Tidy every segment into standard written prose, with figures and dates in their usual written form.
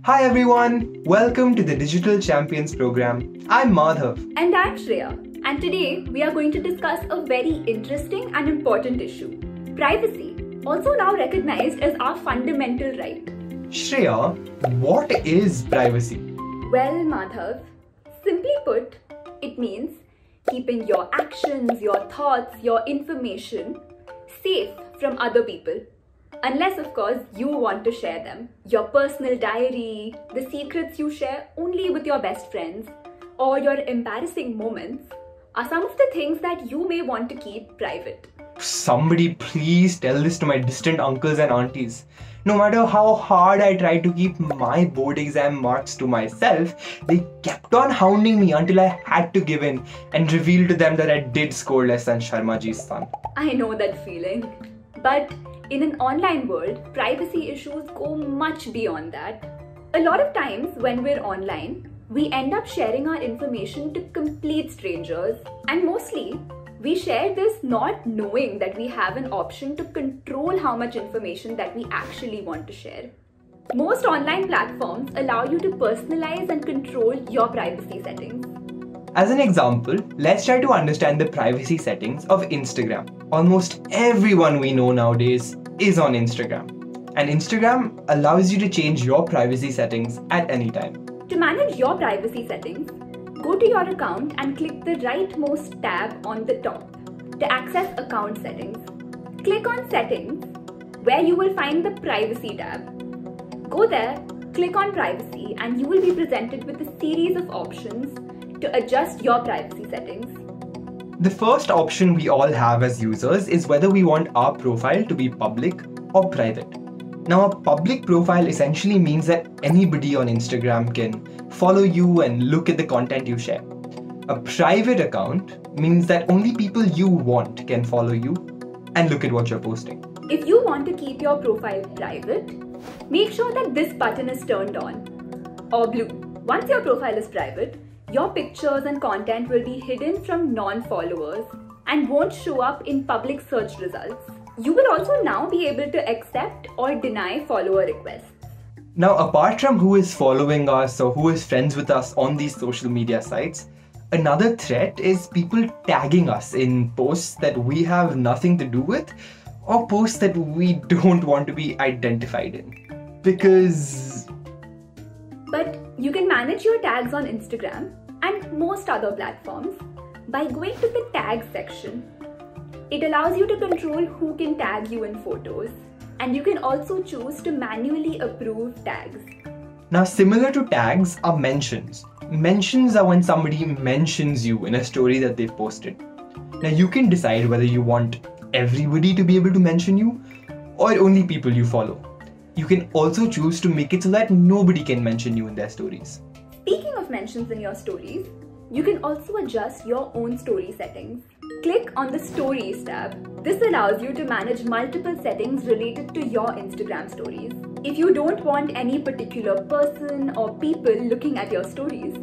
Hi everyone, welcome to the Digital Champions program. I'm Madhav. And I'm Shreya. And today we are going to discuss a very interesting and important issue. Privacy, also now recognized as our fundamental right. Shreya, what is privacy? Well, Madhav, simply put, it means keeping your actions, your thoughts, your information safe from other people. Unless, of course, you want to share them. Your personal diary, the secrets you share only with your best friends, or your embarrassing moments are some of the things that you may want to keep private. Somebody please tell this to my distant uncles and aunties. No matter how hard I tried to keep my board exam marks to myself, they kept on hounding me until I had to give in and reveal to them that I did score less than Sharmaji's son. I know that feeling. But in an online world, privacy issues go much beyond that. A lot of times when we're online, we end up sharing our information to complete strangers, and mostly we share this not knowing that we have an option to control how much information that we actually want to share. Most online platforms allow you to personalize and control your privacy settings. As an example, let's try to understand the privacy settings of Instagram. Almost everyone we know nowadays is on Instagram. And Instagram allows you to change your privacy settings at any time. To manage your privacy settings, go to your account and click the rightmost tab on the top to access account settings. Click on Settings, where you will find the Privacy tab. Go there, click on Privacy, and you will be presented with a series of options to adjust your privacy settings. The first option we all have as users is whether we want our profile to be public or private. Now, a public profile essentially means that anybody on Instagram can follow you and look at the content you share. A private account means that only people you want can follow you and look at what you're posting. If you want to keep your profile private, make sure that this button is turned on or blue. Once your profile is private, your pictures and content will be hidden from non-followers and won't show up in public search results. You will also now be able to accept or deny follower requests. Now, apart from who is following us or who is friends with us on these social media sites, another threat is people tagging us in posts that we have nothing to do with or posts that we don't want to be identified in. But you can manage your tags on Instagram and most other platforms by going to the Tag section. It allows you to control who can tag you in photos, and you can also choose to manually approve tags. Now, similar to tags are mentions. Mentions are when somebody mentions you in a story that they've posted. Now, you can decide whether you want everybody to be able to mention you or only people you follow. You can also choose to make it so that nobody can mention you in their stories. Speaking of mentions in your stories, you can also adjust your own story settings. Click on the Stories tab. This allows you to manage multiple settings related to your Instagram stories. If you don't want any particular person or people looking at your stories,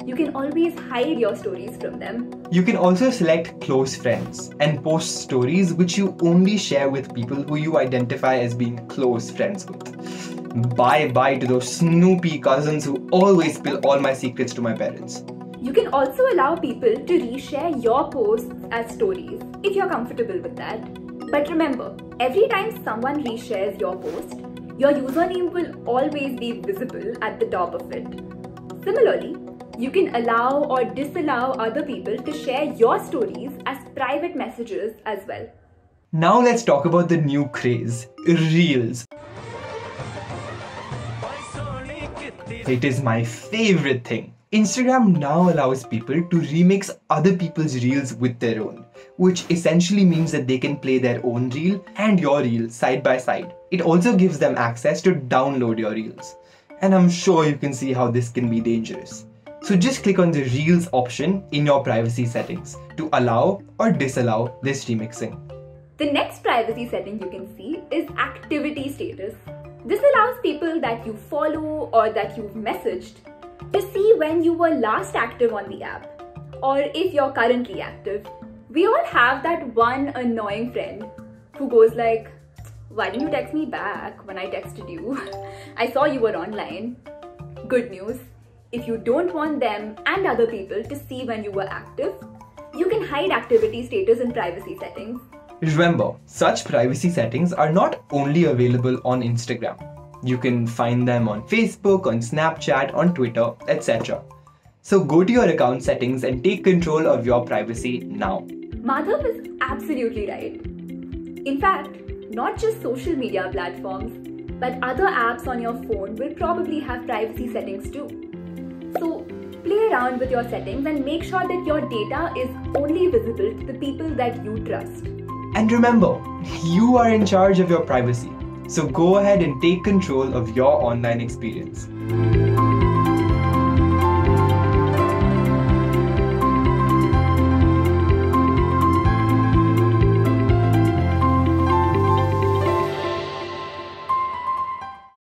you can always hide your stories from them. You can also select close friends and post stories which you only share with people who you identify as being close friends with. Bye-bye to those snoopy cousins who always spill all my secrets to my parents. You can also allow people to reshare your posts as stories if you're comfortable with that. But remember, every time someone reshares your post, your username will always be visible at the top of it. Similarly, you can allow or disallow other people to share your stories as private messages as well. Now let's talk about the new craze, Reels. It is my favorite thing. Instagram now allows people to remix other people's reels with their own, which essentially means that they can play their own reel and your reel side by side. It also gives them access to download your reels. And I'm sure you can see how this can be dangerous. So just click on the Reels option in your privacy settings to allow or disallow this remixing. The next privacy setting you can see is activity status. This allows people that you follow or that you've messaged to see when you were last active on the app, or if you're currently active. We all have that one annoying friend who goes like, "Why didn't you text me back when I texted you? I saw you were online." Good news, if you don't want them and other people to see when you were active, you can hide activity status in privacy settings. Remember, such privacy settings are not only available on Instagram. You can find them on Facebook, on Snapchat, on Twitter, etc. So go to your account settings and take control of your privacy now. Madhav is absolutely right. In fact, not just social media platforms, but other apps on your phone will probably have privacy settings too. So play around with your settings and make sure that your data is only visible to the people that you trust. And remember, you are in charge of your privacy. So go ahead and take control of your online experience.